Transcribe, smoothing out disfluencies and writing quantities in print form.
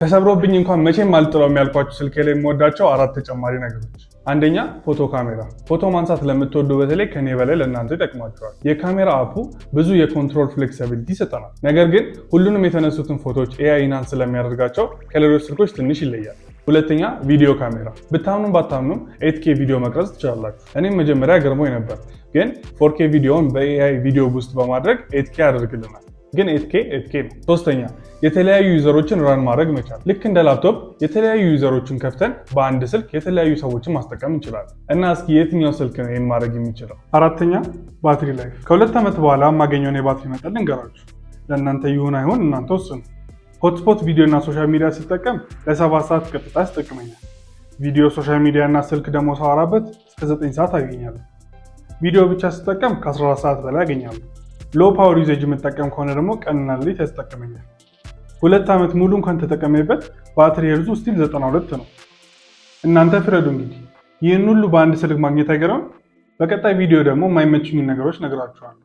ተሰብሮብኝ እንኳን መቼም አልጥለውም ያልኳችሁ ስልኬ ላይ የምወዳቸው 4 ተጨማሪ ነገሮች። አንደኛ ፎቶ ካሜራ። ፎቶ ማንሳት ለምትወዱ በተለይ ከኔ በላይ ለእናንተ ይጠቅማቸዋል። የካሜራ አፑ ብዙ የኮንትሮል ፍሌክሲቢሊቲ ይሰጠናል። ነገር ግን ሁሉንም የተነሱትን ፎቶዎች ኤአይ ኢንሃንስ ስለሚያደርጋቸው ከሌሎች ስልኮች ትንሽ ይለያል። ሁለተኛ ቪዲዮ ካሜራ። ብታምኑም ባታምኑም 8K ቪዲዮ መቅረጽ ትችላላችሁ። እኔም መጀመሪያ ገርሞኝ ነበር፣ ግን 4K ቪዲዮውን በኤአይ ቪዲዮ ቡስት በማድረግ 8K ያደርግልናል። ግን 8K ነው። ሶስተኛ የተለያዩ ዩዘሮችን ራን ማድረግ መቻል። ልክ እንደ ላፕቶፕ የተለያዩ ዩዘሮችን ከፍተን በአንድ ስልክ የተለያዩ ሰዎችን ማስጠቀም እንችላለን። እና እስኪ የትኛው ስልክ ነው ይህን ማድረግ የሚችለው? አራተኛ ባትሪ ላይፍ። ከ2 ዓመት በኋላ የማገኘውን የባትሪ መጠን ልንገራችሁ። ለእናንተ ይሁን አይሁን እናንተ ወስኑ። ሆትስፖት ቪዲዮ እና ሶሻል ሚዲያ ሲጠቀም ለ7 ሰዓት ቀጥታ ያስጠቅመኛል። ቪዲዮ፣ ሶሻል ሚዲያ እና ስልክ ደግሞ ሳወራበት እስከ 9 ሰዓት አገኛለሁ። ቪዲዮ ብቻ ስጠቀም ከ14 ሰዓት በላይ አገኛለሁ። ሎ ፓወር ዩዜጅ የምጠቀም ከሆነ ደግሞ ቀንና ሌሊት ያስጠቅመኛል። 2 ዓመት ሙሉ እንኳን ተጠቀመበት ባትሪ ሄርዙ ስቲል 92 ነው። እናንተ ፍረዱ እንግዲህ። ይህን ሁሉ በአንድ ስልክ ማግኘት አይገርምም? በቀጣይ ቪዲዮ ደግሞ የማይመቹኝን ነገሮች ነግራችኋለሁ።